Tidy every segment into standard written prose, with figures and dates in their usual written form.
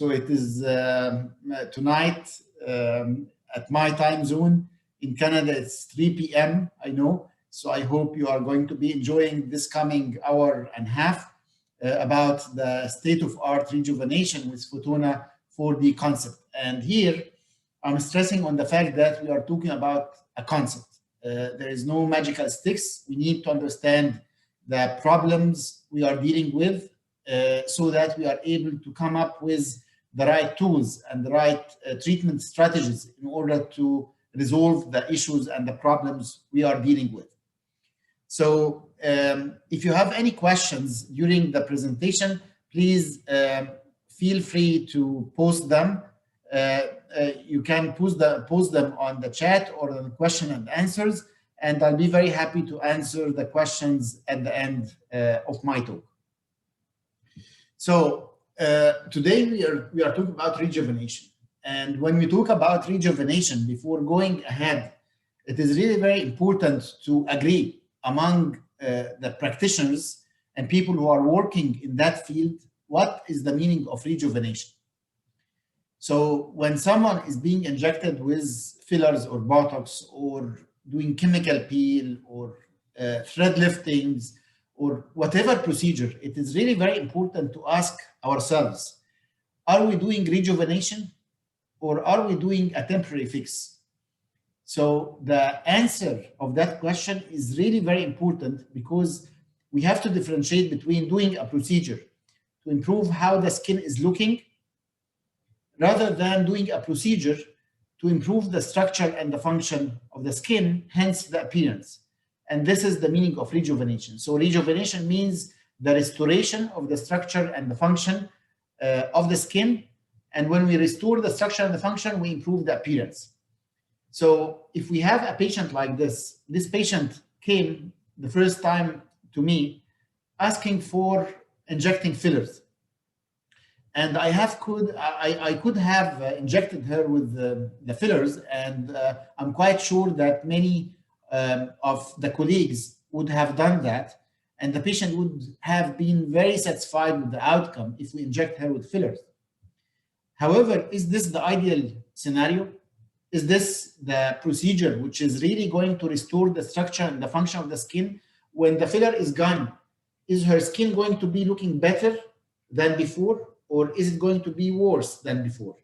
So it is tonight at my time zone. In Canada, it's 3 p.m., I know. So I hope you are going to be enjoying this coming hour and a half about the state-of-art rejuvenation with Fotona 4D concept. And here, I'm stressing on the fact that we are talking about a concept. There is no magical sticks. We need to understand the problems we are dealing with so that we are able to come up with the right tools and the right treatment strategies in order to resolve the issues and the problems we are dealing with. So if you have any questions during the presentation, please feel free to post them. You can post them on the chat or the question and answers, and I'll be very happy to answer the questions at the end of my talk. So today we are talking about rejuvenation. And when we talk about rejuvenation, before going ahead, it is really very important to agree among the practitioners and people who are working in that field, what is the meaning of rejuvenation? So when someone is being injected with fillers or Botox or doing chemical peel or thread liftings or whatever procedure, it is really very important to ask ourselves, are we doing rejuvenation or are we doing a temporary fix? So the answer of that question is really very important because we have to differentiate between doing a procedure to improve how the skin is looking rather than doing a procedure to improve the structure and the function of the skin, hence the appearance. And this is the meaning of rejuvenation. So rejuvenation means the restoration of the structure and the function of the skin. And when we restore the structure and the function, we improve the appearance. So if we have a patient like this patient came the first time to me asking for injecting fillers. And I could have injected her with the fillers, and I'm quite sure that many of the colleagues would have done that, and the patient would have been very satisfied with the outcome if we inject her with fillers. However, is this the ideal scenario? Is this the procedure which is really going to restore the structure and the function of the skin? When the filler is gone, is her skin going to be looking better than before? Or is it going to be worse than before?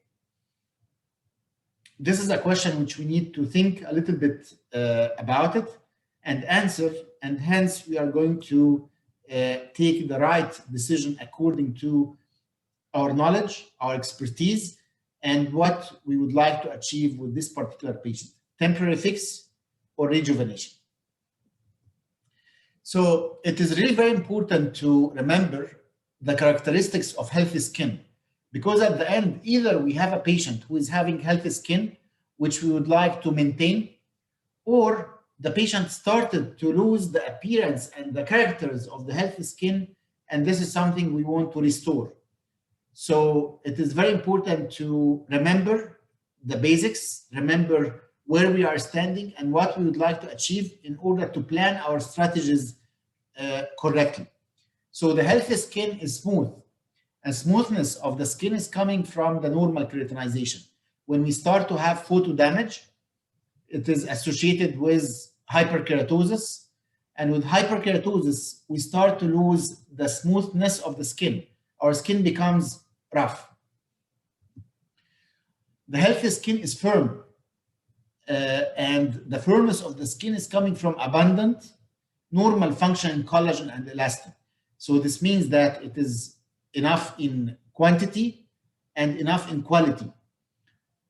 This is a question which we need to think a little bit about it and answer, and hence we are going to take the right decision according to our knowledge, our expertise, and what we would like to achieve with this particular patient, temporary fix or rejuvenation. So it is really very important to remember the characteristics of healthy skin, because at the end, either we have a patient who is having healthy skin, which we would like to maintain, or the patient started to lose the appearance and the characters of the healthy skin, and this is something we want to restore. So it is very important to remember the basics, remember where we are standing and what we would like to achieve in order to plan our strategies correctly. So the healthy skin is smooth, and smoothness of the skin is coming from the normal keratinization. When we start to have photo damage, it is associated with hyperkeratosis, and with hyperkeratosis, we start to lose the smoothness of the skin. Our skin becomes rough. The healthy skin is firm, and the firmness of the skin is coming from abundant, normal functioning collagen and elastin. So this means that it is enough in quantity and enough in quality.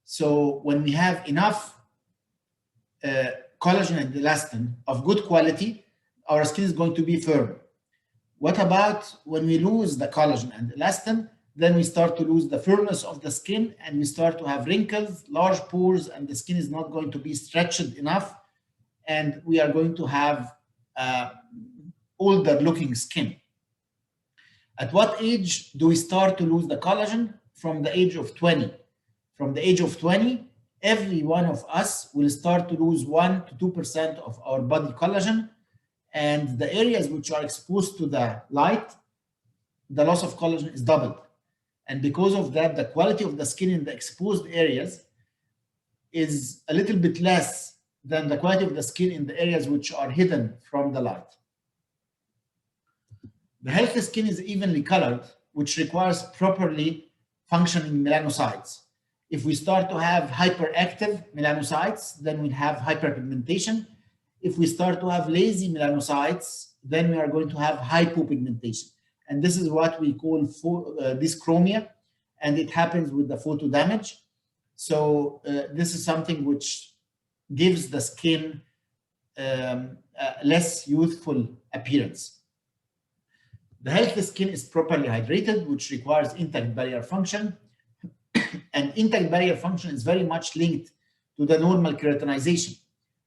So when we have enough collagen and elastin of good quality, our skin is going to be firm. What about when we lose the collagen and elastin? Then we start to lose the firmness of the skin, and we start to have wrinkles, large pores, and the skin is not going to be stretched enough, and we are going to have older looking skin. At what age do we start to lose the collagen? From the age of 20. From the age of 20, every one of us will start to lose 1 to 2% of our body collagen, and the areas which are exposed to the light, the loss of collagen is doubled. And because of that, the quality of the skin in the exposed areas is a little bit less than the quality of the skin in the areas which are hidden from the light. The healthy skin is evenly colored, which requires properly functioning melanocytes. If we start to have hyperactive melanocytes, then we have hyperpigmentation. If we start to have lazy melanocytes, then we are going to have hypopigmentation. And this is what we call dyschromia, and it happens with the photo damage. So this is something which gives the skin less youthful appearance. The healthy skin is properly hydrated, which requires intact barrier function. And intact barrier function is very much linked to the normal keratinization.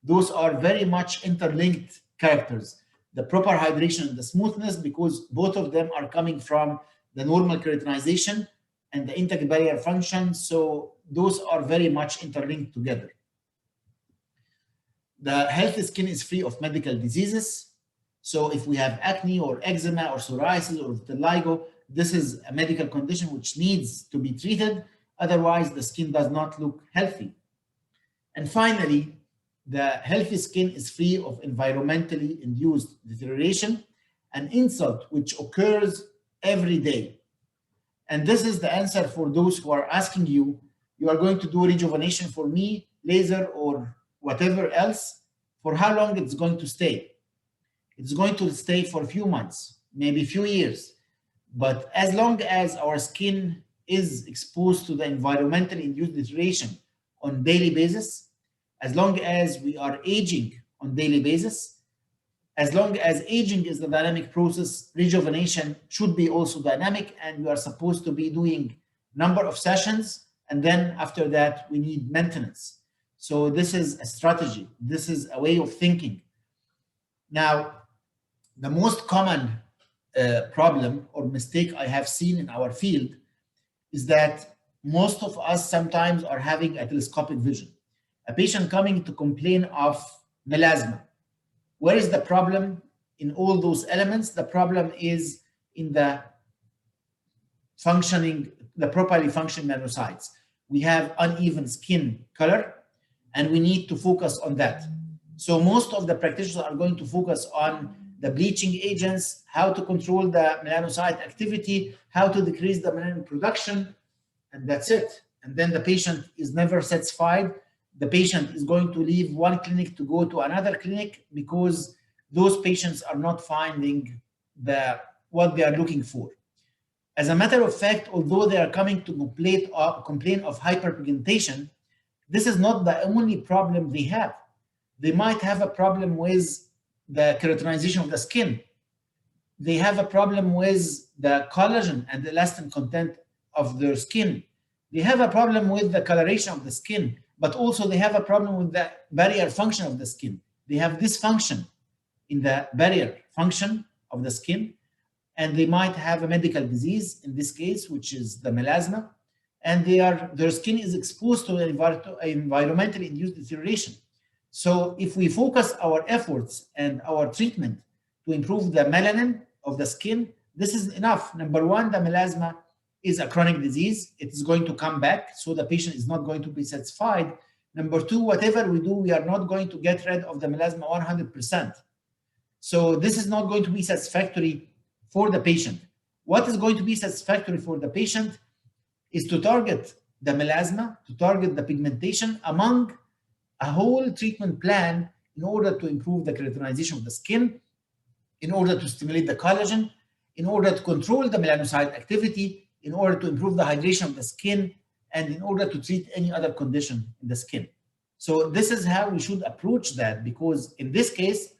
Those are very much interlinked characters. The proper hydration and the smoothness, because both of them are coming from the normal keratinization and the intact barrier function. So those are very much interlinked together. The healthy skin is free of medical diseases. So if we have acne or eczema or psoriasis or vitiligo, this is a medical condition which needs to be treated. Otherwise, the skin does not look healthy. And finally, the healthy skin is free of environmentally induced deterioration, an insult which occurs every day. And this is the answer for those who are asking you, you are going to do rejuvenation for me, laser or whatever else, for how long it's going to stay? It's going to stay for a few months, maybe a few years. But as long as our skin is exposed to the environmentally induced deterioration on daily basis, as long as we are aging on daily basis, as long as aging is the dynamic process, rejuvenation should be also dynamic, and we are supposed to be doing number of sessions, and then after that we need maintenance. So this is a strategy. This is a way of thinking. Now, the most common problem or mistake I have seen in our field is that most of us sometimes are having a telescopic vision. A patient coming to complain of melasma. Where is the problem in all those elements? The problem is in the functioning, the properly functioning melanocytes. We have uneven skin color, and we need to focus on that. So most of the practitioners are going to focus on the bleaching agents, how to control the melanocyte activity, how to decrease the melanin production, and that's it. And then the patient is never satisfied. The patient is going to leave one clinic to go to another clinic because those patients are not finding what they are looking for. As a matter of fact, although they are coming to complain of hyperpigmentation, this is not the only problem they have. They might have a problem with the keratinization of the skin. They have a problem with the collagen and the elastin content of their skin. They have a problem with the coloration of the skin, but also they have a problem with the barrier function of the skin. They have dysfunction in the barrier function of the skin, and they might have a medical disease in this case, which is the melasma, and their skin is exposed to environmentally induced deterioration. So if we focus our efforts and our treatment to improve the melanin of the skin, this is enough. Number one, the melasma is a chronic disease. It is going to come back, so the patient is not going to be satisfied. Number two, whatever we do, we are not going to get rid of the melasma 100%. So this is not going to be satisfactory for the patient. What is going to be satisfactory for the patient is to target the melasma, to target the pigmentation among a whole treatment plan in order to improve the keratinization of the skin, in order to stimulate the collagen, in order to control the melanocyte activity, in order to improve the hydration of the skin, and in order to treat any other condition in the skin. So this is how we should approach that, because in this case,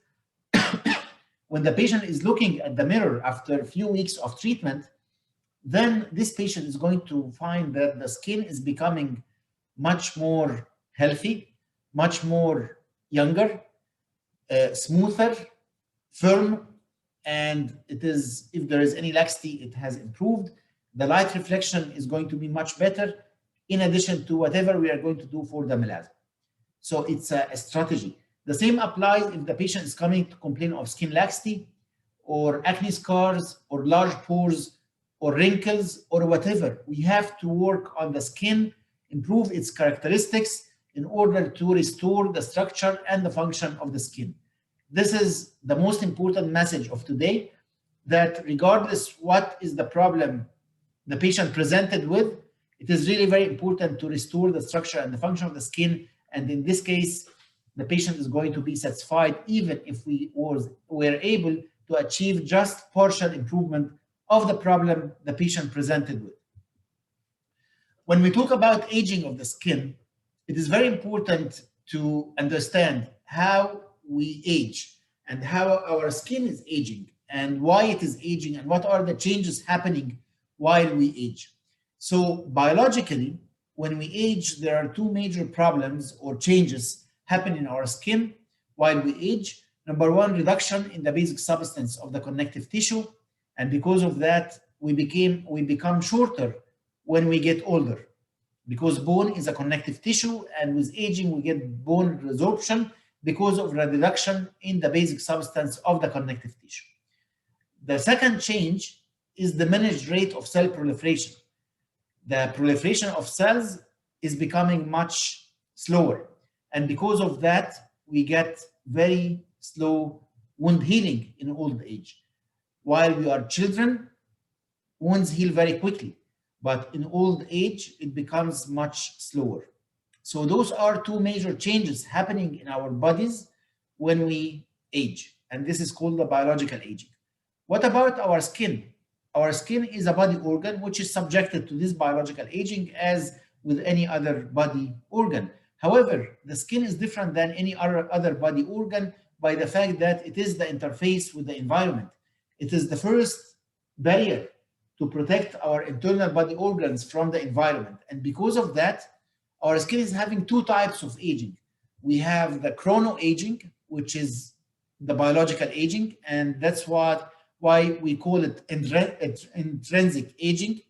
when the patient is looking at the mirror after a few weeks of treatment, then this patient is going to find that the skin is becoming much more healthy, much more younger, smoother, firm, and it is, if there is any laxity, it has improved. The light reflection is going to be much better, in addition to whatever we are going to do for the melasma. So it's a strategy. The same applies if the patient is coming to complain of skin laxity or acne scars or large pores or wrinkles or whatever. We have to work on the skin, improve its characteristics in order to restore the structure and the function of the skin. This is the most important message of today, that regardless what is the problem the patient presented with, it is really very important to restore the structure and the function of the skin. And in this case, the patient is going to be satisfied even if we were able to achieve just partial improvement of the problem the patient presented with. When we talk about aging of the skin, it is very important to understand how we age and how our skin is aging and why it is aging and what are the changes happening while we age. So biologically, when we age, there are two major problems or changes happen in our skin while we age. Number one, reduction in the basic substance of the connective tissue. And because of that, we become shorter when we get older, because bone is a connective tissue, and with aging, we get bone resorption because of the reduction in the basic substance of the connective tissue. The second change is diminished rate of cell proliferation. The proliferation of cells is becoming much slower. And because of that, we get very slow wound healing in old age. While we are children, wounds heal very quickly, but in old age, it becomes much slower. So those are two major changes happening in our bodies when we age, and this is called the biological aging. What about our skin? Our skin is a body organ which is subjected to this biological aging as with any other body organ. However, the skin is different than any other body organ by the fact that it is the interface with the environment. It is the first barrier to protect our internal body organs from the environment. And because of that, our skin is having two types of aging. We have the chronoaging, which is the biological aging, and that's why we call it intrinsic aging,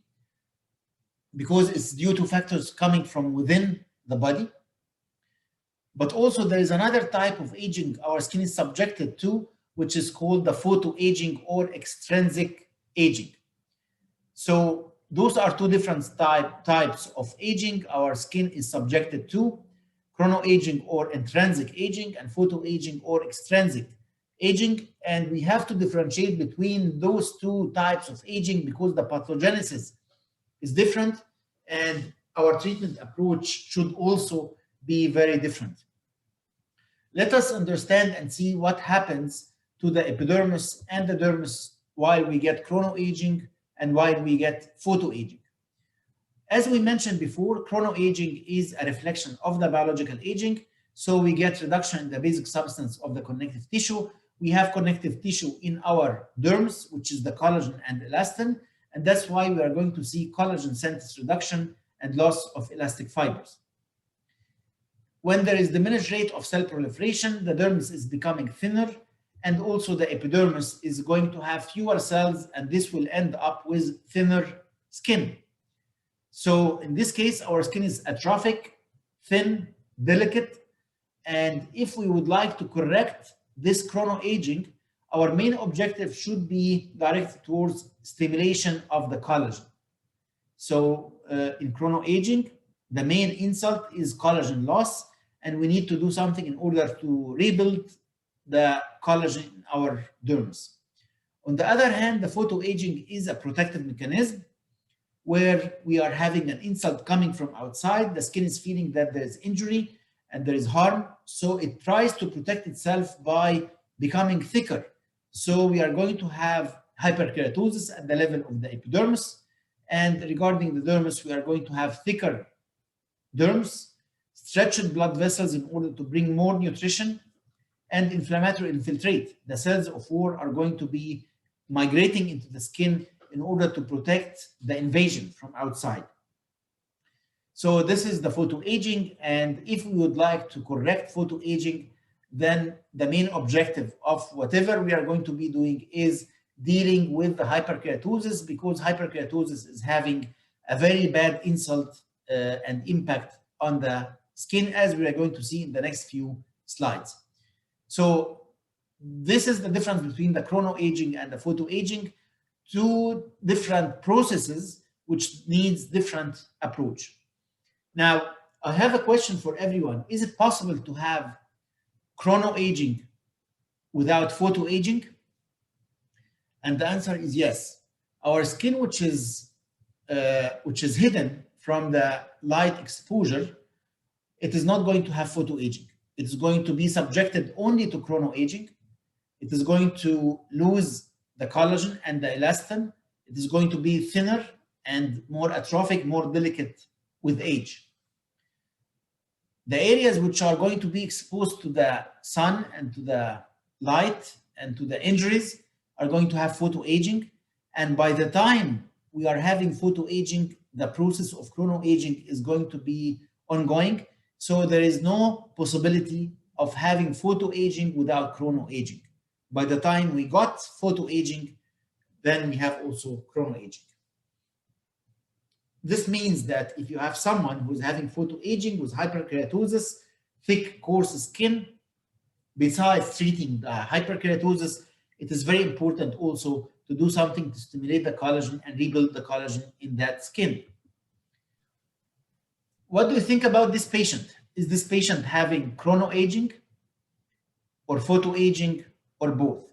because it's due to factors coming from within the body. But also there is another type of aging our skin is subjected to, which is called the photoaging or extrinsic aging. So those are two different types of aging our skin is subjected to: chronoaging or intrinsic aging, and photoaging or extrinsic aging. And we have to differentiate between those two types of aging because the pathogenesis is different and our treatment approach should also be very different. Let us understand and see what happens to the epidermis and the dermis while we get chronoaging and while we get photoaging. As we mentioned before, chronoaging is a reflection of the biological aging. So we get reduction in the basic substance of the connective tissue. We have connective tissue in our dermis, which is the collagen and elastin, and that's why we are going to see collagen synthesis reduction and loss of elastic fibers. When there is diminished rate of cell proliferation, the dermis is becoming thinner, and also the epidermis is going to have fewer cells, and this will end up with thinner skin. So in this case, our skin is atrophic, thin, delicate, and if we would like to correct this chronoaging, our main objective should be directed towards stimulation of the collagen. So in chronoaging, the main insult is collagen loss, and we need to do something in order to rebuild the collagen in our dermis. On the other hand, the photoaging is a protective mechanism where we are having an insult coming from outside. The skin is feeling that there is injury and there is harm, so it tries to protect itself by becoming thicker. So we are going to have hyperkeratosis at the level of the epidermis, and regarding the dermis, we are going to have thicker derms, stretched blood vessels in order to bring more nutrition, and inflammatory infiltrate. The cells of war are going to be migrating into the skin in order to protect the invasion from outside. So this is the photoaging, and if we would like to correct photoaging, then the main objective of whatever we are going to be doing is dealing with the hyperkeratosis, because hyperkeratosis is having a very bad insult and impact on the skin, as we are going to see in the next few slides. So this is the difference between the chronoaging and the photoaging. two different processes which needs different approach. Now, I have a question for everyone. Is it possible to have chronoaging without photoaging? And the answer is yes. Our skin, which is hidden from the light exposure, it is not going to have photoaging. It is going to be subjected only to chronoaging. It is going to lose the collagen and the elastin. It is going to be thinner and more atrophic, more delicate with age. The areas which are going to be exposed to the sun and to the light and to the injuries are going to have photoaging. And by the time we are having photoaging, the process of chronoaging is going to be ongoing. So there is no possibility of having photoaging without chronoaging. By the time we got photoaging, then we have also chronoaging. This means that if you have someone who's having photoaging with hyperkeratosis, thick, coarse skin, besides treating the hyperkeratosis, it is very important also to do something to stimulate the collagen and rebuild the collagen in that skin. What do you think about this patient? Is this patient having chronoaging or photoaging or both?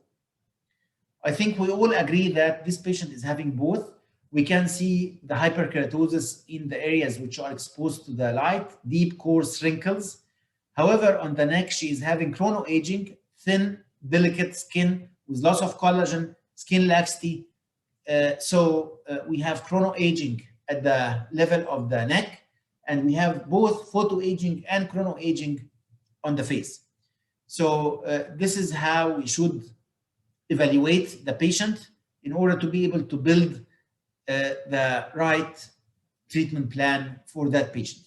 I think we all agree that this patient is having both. We can see the hyperkeratosis in the areas which are exposed to the light, deep, coarse wrinkles. However, on the neck, she is having chronoaging, thin, delicate skin with loss of collagen, skin laxity. So we have chronoaging at the level of the neck, and we have both photoaging and chronoaging on the face. So this is how we should evaluate the patient in order to be able to build the right treatment plan for that patient.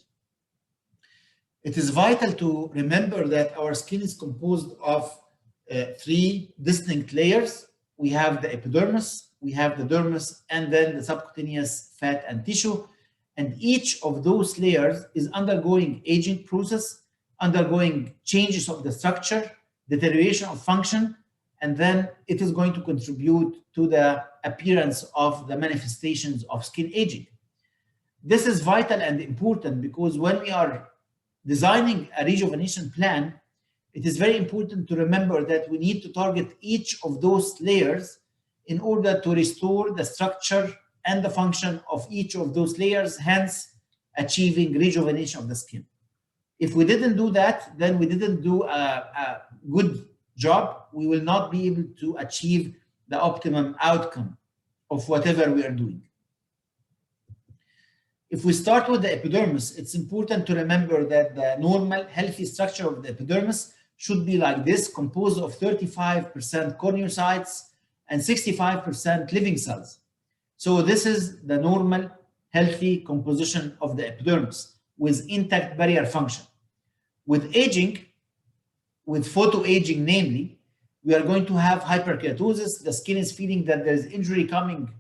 It is vital to remember that our skin is composed of three distinct layers. We have the epidermis, we have the dermis, and then the subcutaneous fat and tissue. And each of those layers is undergoing aging process, undergoing changes of the structure, deterioration of function, and then it is going to contribute to the appearance of the manifestations of skin aging. This is vital and important because when we are designing a rejuvenation plan, it is very important to remember that we need to target each of those layers in order to restore the structure and the function of each of those layers, hence achieving rejuvenation of the skin. If we didn't do that, then we didn't do a good job. We will not be able to achieve the optimum outcome of whatever we are doing. If we start with the epidermis, it's important to remember that the normal healthy structure of the epidermis should be like this, composed of 35% corneocytes and 65% living cells. So this is the normal healthy composition of the epidermis with intact barrier function. With aging, with photoaging namely, we are going to have hyperkeratosis. The skin is feeling that there's injury coming,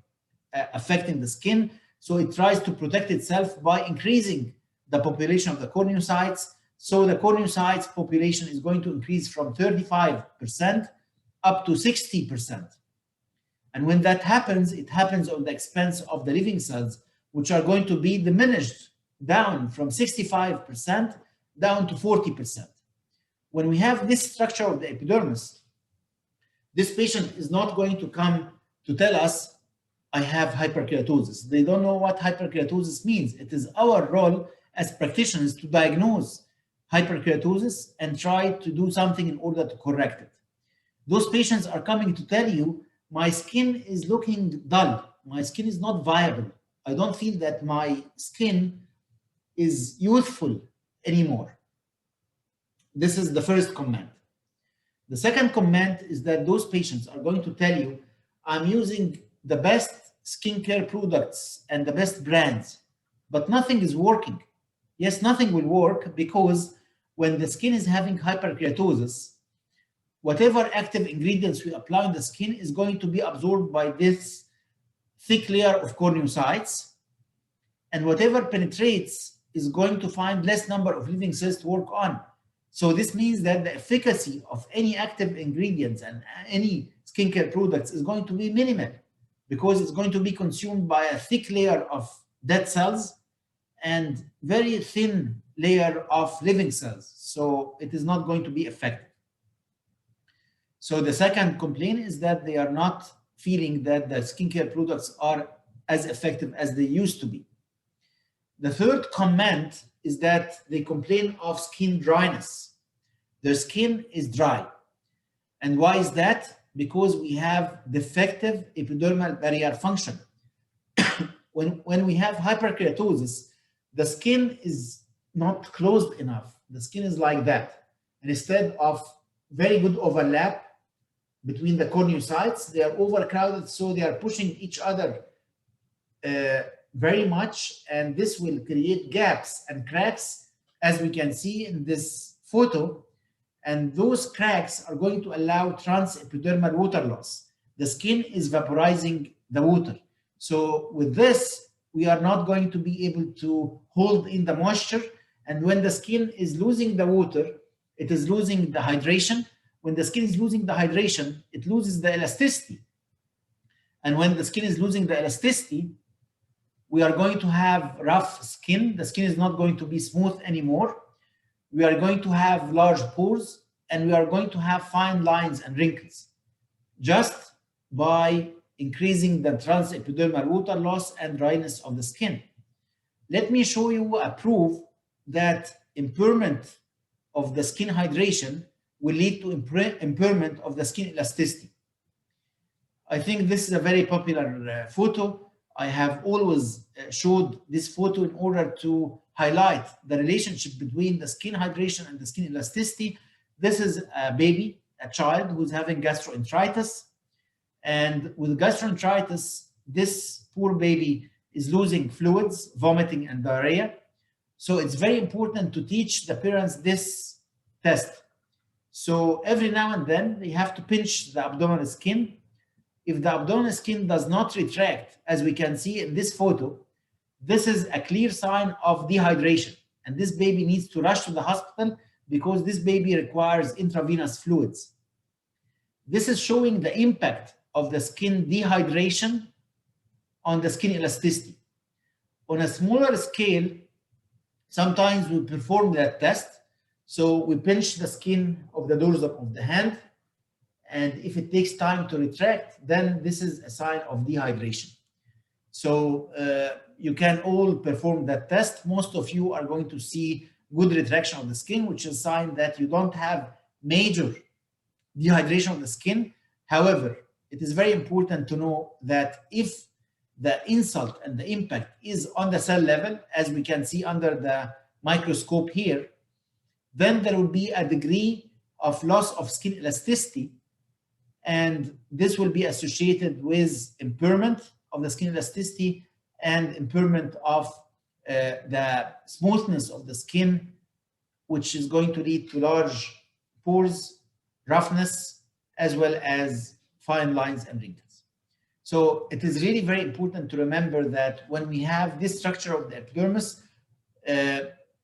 affecting the skin. So it tries to protect itself by increasing the population of the corneocytes. So the corneocytes population is going to increase from 35% up to 60%. And when that happens, it happens on the expense of the living cells, which are going to be diminished down from 65% down to 40%. When we have this structure of the epidermis, this patient is not going to come to tell us, I have hyperkeratosis. They don't know what hyperkeratosis means. It is our role as practitioners to diagnose hyperkeratosis and try to do something in order to correct it. Those patients are coming to tell you, my skin is looking dull. My skin is not viable. I don't feel that my skin is youthful anymore. This is the first comment. The second comment is that those patients are going to tell you, I'm using the best skincare products and the best brands, but nothing is working. Yes, nothing will work because when the skin is having hyperkeratosis, whatever active ingredients we apply on the skin is going to be absorbed by this thick layer of corneocytes, and whatever penetrates is going to find less number of living cells to work on. So this means that the efficacy of any active ingredients and any skincare products is going to be minimal. because it's going to be consumed by a thick layer of dead cells and very thin layer of living cells. So it is not going to be effective. So the second complaint is that they are not feeling that the skincare products are as effective as they used to be. The third comment is that they complain of skin dryness. Their skin is dry. And why is that? Because we have defective epidermal barrier function. When we have hyperkeratosis, the skin is not closed enough. The skin is like that. And instead of very good overlap between the corneocytes, they are overcrowded, so they are pushing each other very much, and this will create gaps and cracks, as we can see in this photo. And those cracks are going to allow transepidermal water loss. The skin is vaporizing the water. So with this, we are not going to be able to hold in the moisture. And when the skin is losing the water, it is losing the hydration. When the skin is losing the hydration, it loses the elasticity. And when the skin is losing the elasticity, we are going to have rough skin. The skin is not going to be smooth anymore. We are going to have large pores, and we are going to have fine lines and wrinkles just by increasing the transepidermal water loss and dryness of the skin. Let me show you a proof that impairment of the skin hydration will lead to impairment of the skin elasticity. I think this is a very popular photo. I have always showed this photo in order to highlight the relationship between the skin hydration and the skin elasticity. This is a baby, a child who's having gastroenteritis. And with gastroenteritis, this poor baby is losing fluids, vomiting, and diarrhea. So it's very important to teach the parents this test. So every now and then, they have to pinch the abdominal skin. If the abdominal skin does not retract, as we can see in this photo, this is a clear sign of dehydration. And this baby needs to rush to the hospital because this baby requires intravenous fluids. This is showing the impact of the skin dehydration on the skin elasticity. On a smaller scale, sometimes we perform that test. So we pinch the skin of the dorsum of the hand, and if it takes time to retract, then this is a sign of dehydration. So you can all perform that test. Most of you are going to see good retraction of the skin, which is a sign that you don't have major dehydration of the skin. However, it is very important to know that if the insult and the impact is on the cell level, as we can see under the microscope here, then there will be a degree of loss of skin elasticity, and this will be associated with impairment of the skin elasticity and impairment of the smoothness of the skin, which is going to lead to large pores, roughness, as well as fine lines and wrinkles. So it is really very important to remember that when we have this structure of the epidermis,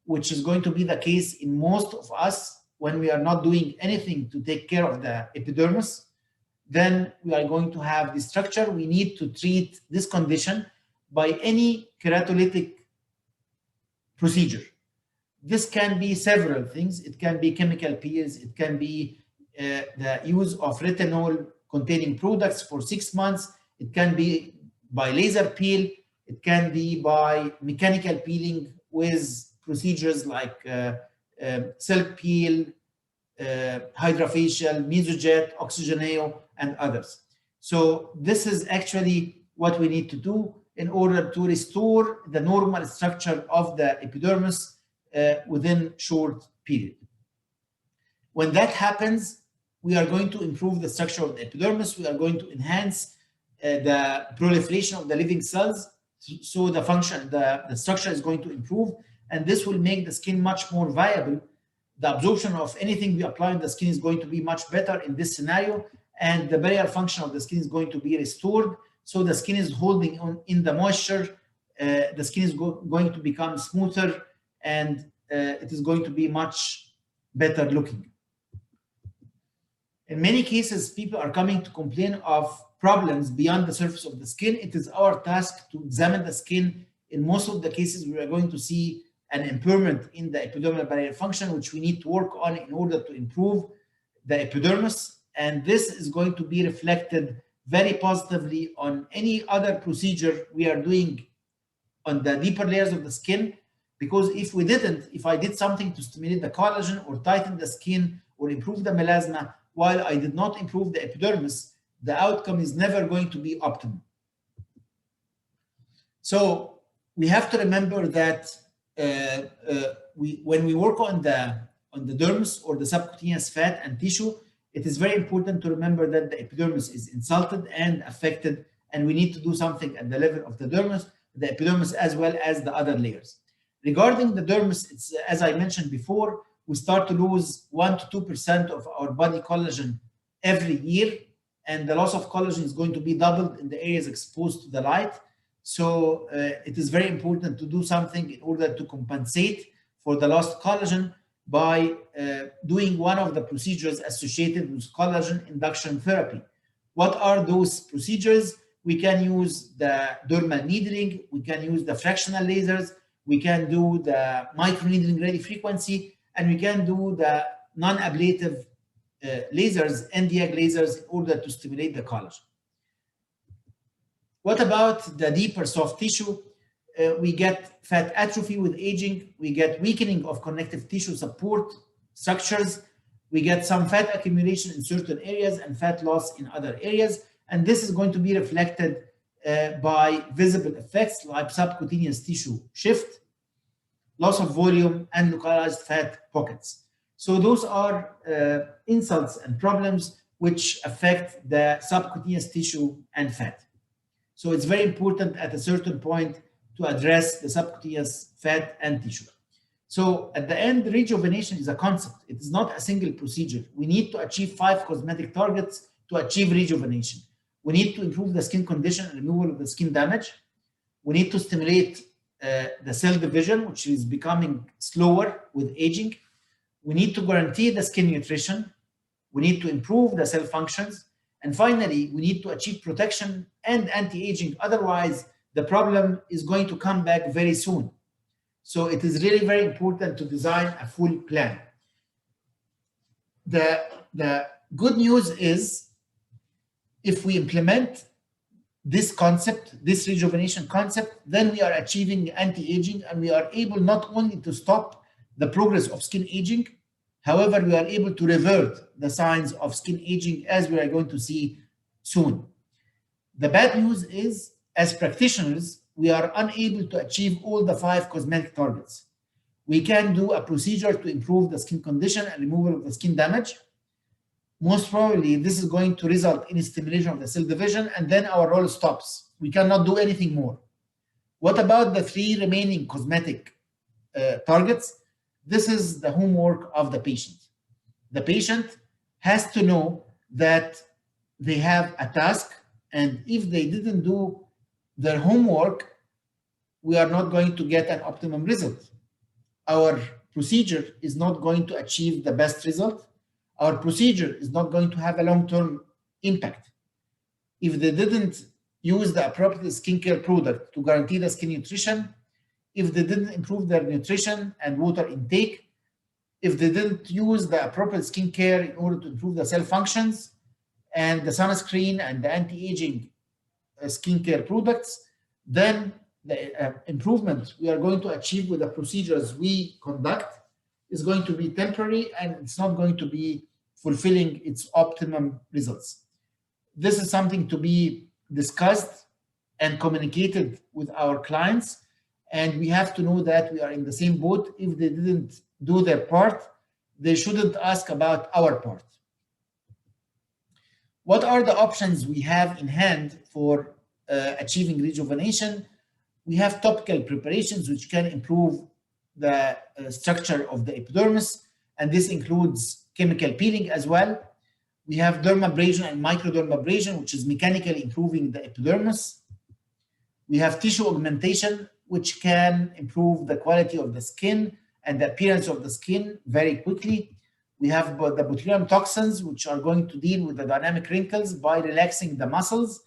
which is going to be the case in most of us when we are not doing anything to take care of the epidermis, then we are going to have this structure. We need to treat this condition by any keratolytic procedure. This can be several things. It can be chemical peels. It can be the use of retinol containing products for 6 months. It can be by laser peel. It can be by mechanical peeling with procedures like silk peel, hydrofacial, mesojet, oxygeneo, and others. So this is actually what we need to do in order to restore the normal structure of the epidermis within short period. When that happens, we are going to improve the structure of the epidermis. We are going to enhance the proliferation of the living cells. So the function, the structure is going to improve, and this will make the skin much more viable. The absorption of anything we apply on the skin is going to be much better in this scenario, and the barrier function of the skin is going to be restored. So the skin is holding on in the moisture. The skin is going to become smoother, and it is going to be much better looking. In many cases, people are coming to complain of problems beyond the surface of the skin, it is our task to examine the skin. In most of the cases, we are going to see an impairment in the epidermal barrier function, which we need to work on in order to improve the epidermis. And this is going to be reflected very positively on any other procedure we are doing on the deeper layers of the skin. Because if I did something to stimulate the collagen or tighten the skin or improve the melasma, while I did not improve the epidermis, the outcome is never going to be optimal. So we have to remember that when we work on the dermis or the subcutaneous fat and tissue, it is very important to remember that the epidermis is insulted and affected, and we need to do something at the level of the dermis, the epidermis, as well as the other layers. Regarding the dermis, it's, as I mentioned before, we start to lose 1 to 2% of our body collagen every year, and the loss of collagen is going to be doubled in the areas exposed to the light. So it is very important to do something in order to compensate for the lost collagen by doing one of the procedures associated with collagen induction therapy. What are those procedures? We can use the dermal needling, we can use the fractional lasers, we can do the microneedling radiofrequency, and we can do the non-ablative lasers, antiag lasers, in order to stimulate the collagen. What about the deeper soft tissue? We get fat atrophy with aging, we get weakening of connective tissue support structures, we get some fat accumulation in certain areas and fat loss in other areas, and this is going to be reflected by visible effects like subcutaneous tissue shift, loss of volume, and localized fat pockets. So those are insults and problems which affect the subcutaneous tissue and fat. So it's very important at a certain point to address the subcutaneous fat and tissue. So at the end, rejuvenation is a concept. It is not a single procedure. We need to achieve 5 cosmetic targets to achieve rejuvenation. We need to improve the skin condition and removal of the skin damage. We need to stimulate the cell division, which is becoming slower with aging. We need to guarantee the skin nutrition. We need to improve the cell functions. And finally, we need to achieve protection and anti-aging. Otherwise, the problem is going to come back very soon. So it is really very important to design a full plan. The good news is, if we implement this concept, this rejuvenation concept, then we are achieving anti-aging, and we are able not only to stop the progress of skin aging, however, we are able to revert the signs of skin aging, as we are going to see soon. The bad news is, as practitioners, we are unable to achieve all the 5 cosmetic targets. We can do a procedure to improve the skin condition and removal of the skin damage. Most probably, this is going to result in stimulation of the cell division, and then our role stops. We cannot do anything more. What about the 3 remaining cosmetic targets? This is the homework of the patient. The patient has to know that they have a task, and if they didn't do their homework, we are not going to get an optimum result. Our procedure is not going to achieve the best result. Our procedure is not going to have a long-term impact. If they didn't use the appropriate skincare product to guarantee the skin nutrition, if they didn't improve their nutrition and water intake, if they didn't use the appropriate skincare in order to improve the cell functions and the sunscreen and the anti-aging skincare products, then the improvement we are going to achieve with the procedures we conduct is going to be temporary, and it's not going to be fulfilling its optimum results. This is something to be discussed and communicated with our clients, and we have to know that we are in the same boat. If they didn't do their part, they shouldn't ask about our part. What are the options we have in hand for achieving rejuvenation? We have topical preparations which can improve the structure of the epidermis, and this includes chemical peeling as well. We have dermabrasion and microdermabrasion, which is mechanically improving the epidermis. We have tissue augmentation, which can improve the quality of the skin and the appearance of the skin very quickly. We have the botulinum toxins, which are going to deal with the dynamic wrinkles by relaxing the muscles,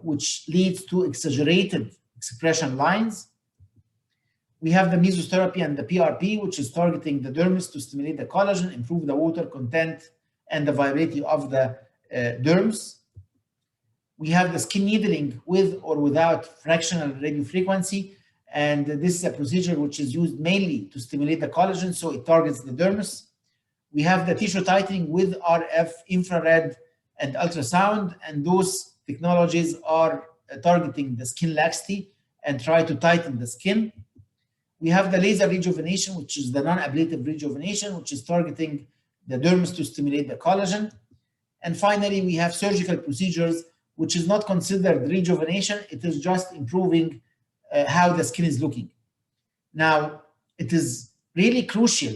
which leads to exaggerated expression lines. We have the mesotherapy and the PRP, which is targeting the dermis to stimulate the collagen, improve the water content and the viability of the dermis. We have the skin needling with or without fractional radiofrequency. And this is a procedure which is used mainly to stimulate the collagen, so it targets the dermis. We have the tissue tightening with RF, infrared, and ultrasound, and those technologies are targeting the skin laxity and try to tighten the skin. We have the laser rejuvenation, which is the non-ablative rejuvenation, which is targeting the dermis to stimulate the collagen. And finally, we have surgical procedures, which is not considered rejuvenation. It is just improving how the skin is looking. Now, it is really crucial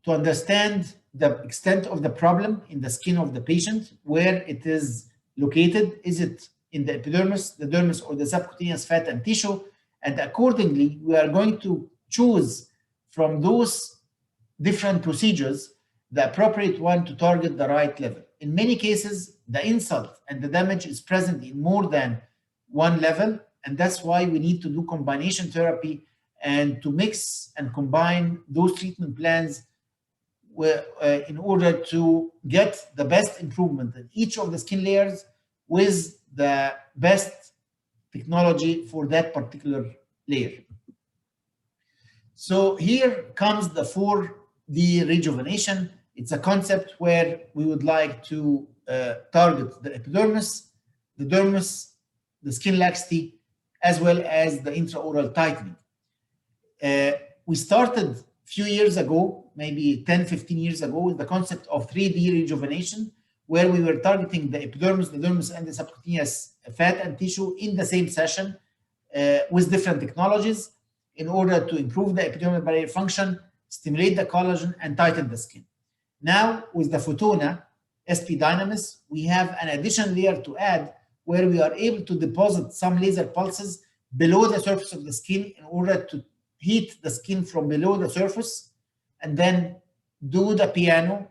to understand the extent of the problem in the skin of the patient, where it is located. Is it in the epidermis, the dermis, or the subcutaneous fat and tissue? And accordingly, we are going to choose from those different procedures the appropriate one to target the right level. In many cases, the insult and the damage is present in more than one level, and that's why we need to do combination therapy and to mix and combine those treatment plans in order to get the best improvement in each of the skin layers with the best technology for that particular layer. So here comes the 4D rejuvenation. It's a concept where we would like to target the epidermis, the dermis, the skin laxity, as well as the intraoral tightening. We started a few years ago, maybe 10, 15 years ago, with the concept of 3D rejuvenation, where we were targeting the epidermis, the dermis, and the subcutaneous fat and tissue in the same session with different technologies in order to improve the epidermal barrier function, stimulate the collagen, and tighten the skin. Now, with the Fotona SP Dynamis, we have an additional layer to add where we are able to deposit some laser pulses below the surface of the skin in order to heat the skin from below the surface, and then do the piano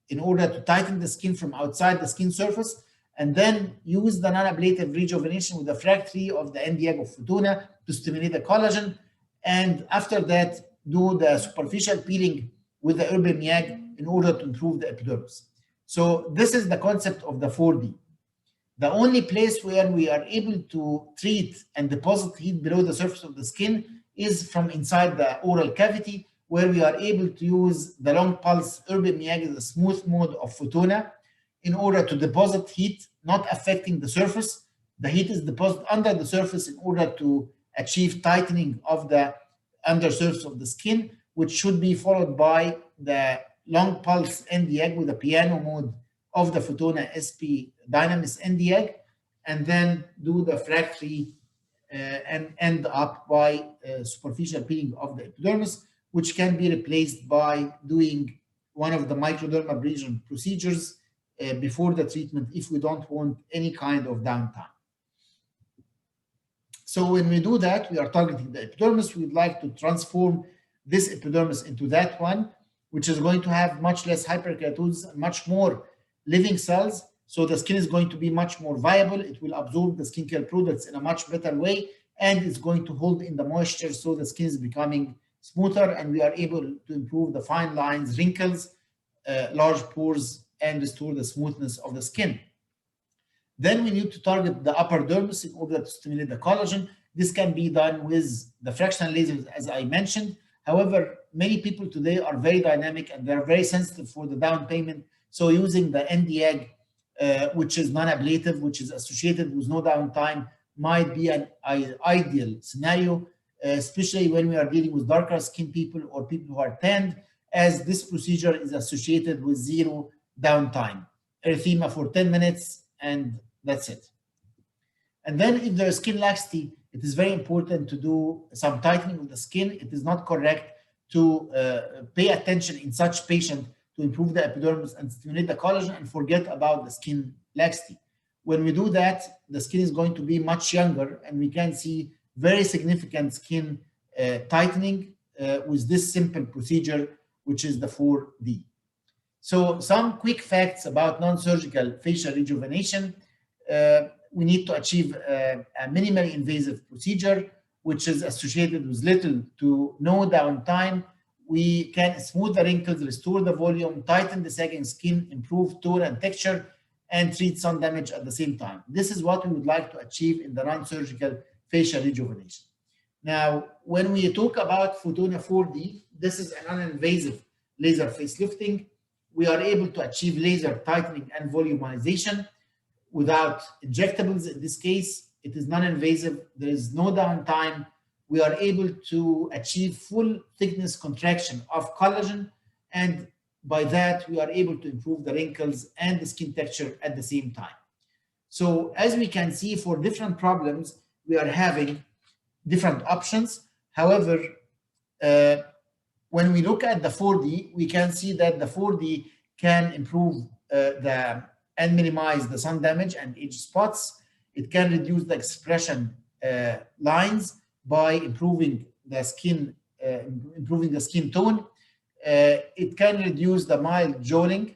in order to tighten the skin from outside the skin surface, and then use the non-ablative rejuvenation with the frag 3 of the antiaging of Fotona to stimulate the collagen, and after that, do the superficial peeling with the herbal miag in order to improve the epidermis. So this is the concept of the 4D. The only place where we are able to treat and deposit heat below the surface of the skin is from inside the oral cavity, where we are able to use the long pulse herbal miag, the smooth mode of Fotona, in order to deposit heat, not affecting the surface. The heat is deposited under the surface in order to achieve tightening of the undersurface of the skin, which should be followed by the long pulse NDAG with the piano mode of the Fotona SP Dynamis NDAG, and then do the frag 3 and end up by superficial peeling of the epidermis, which can be replaced by doing one of the microdermal abrasion procedures before the treatment if we don't want any kind of downtime. So when we do that, we are targeting the epidermis. We'd like to transform this epidermis into that one, which is going to have much less hyperkeratosis and much more living cells. So the skin is going to be much more viable. It will absorb the skincare products in a much better way, and it's going to hold in the moisture, so the skin is becoming smoother, and we are able to improve the fine lines, wrinkles, large pores, and restore the smoothness of the skin. Then we need to target the upper dermis in order to stimulate the collagen. This can be done with the fractional lasers, as I mentioned. However, many people today are very dynamic and they're very sensitive for the down payment. So using the NDAG, which is non-ablative, which is associated with no downtime, might be an ideal scenario, especially when we are dealing with darker skin people or people who are tanned, as this procedure is associated with zero downtime. Erythema for 10 minutes, and that's it. And then if there is skin laxity, it is very important to do some tightening of the skin. It is not correct to pay attention in such patient to improve the epidermis and stimulate the collagen and forget about the skin laxity. When we do that, the skin is going to be much younger, and we can see very significant skin tightening with this simple procedure which is the 4D. So some quick facts about non-surgical facial rejuvenation. We need to achieve a minimally invasive procedure, which is associated with little to no downtime. We can smooth the wrinkles, restore the volume, tighten the sagging skin, improve tone and texture, and treat sun damage at the same time. This is what we would like to achieve in the non-surgical facial rejuvenation. Now, when we talk about Fotona 4D, this is a non-invasive laser facelifting. We are able to achieve laser tightening and volumization without injectables. In this case, it is non-invasive. There is no downtime. We are able to achieve full thickness contraction of collagen, and by that, we are able to improve the wrinkles and the skin texture at the same time. So as we can see, for different problems, we are having different options. However, when we look at the 4D, we can see that the 4D can improve and minimize the sun damage and age spots. It can reduce the expression lines by improving the skin tone. It can reduce the mild jowling.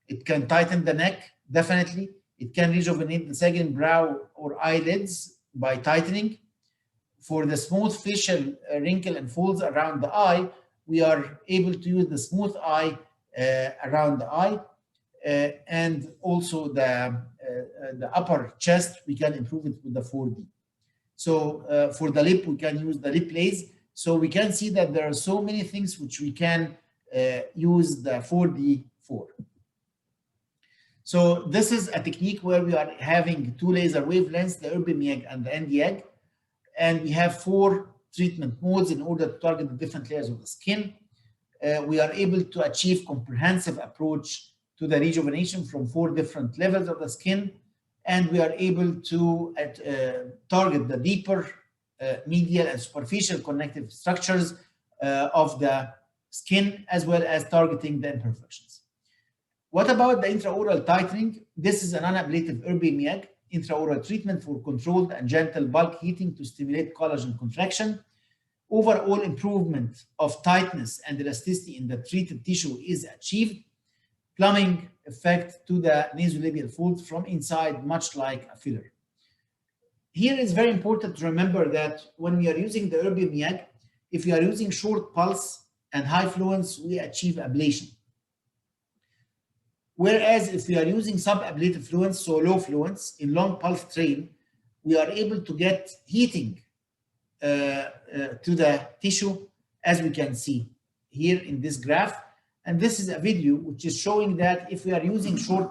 It can tighten the neck, definitely. It can rejuvenate the sagging brow or eyelids by tightening. For the smooth facial wrinkle and folds around the eye, we are able to use the smooth eye around the eye, and also the upper chest, we can improve it with the 4D. So for the lip, we can use the lip lace. So we can see that there are so many things which we can use the 4D for. So this is a technique where we are having two laser wavelengths, the ERBIMYAG and the Nd:YAG, and we have 4 treatment modes in order to target the different layers of the skin. We are able to achieve comprehensive approach to the rejuvenation from 4 different levels of the skin, and we are able to target the deeper medial and superficial connective structures of the skin, as well as targeting the imperfections. What about the intraoral tightening? This is a non-ablative ERBIMYAG intraoral treatment for controlled and gentle bulk heating to stimulate collagen contraction. Overall improvement of tightness and elasticity in the treated tissue is achieved. Plumbing effect to the nasolabial folds from inside, much like a filler. Here it's very important to remember that when we are using the ERBIMYAG, if we are using short pulse and high fluence, we achieve ablation. Whereas if we are using subablative fluence, so low fluence, in long pulse train, we are able to get heating to the tissue, as we can see here in this graph. And this is a video which is showing that if we are using short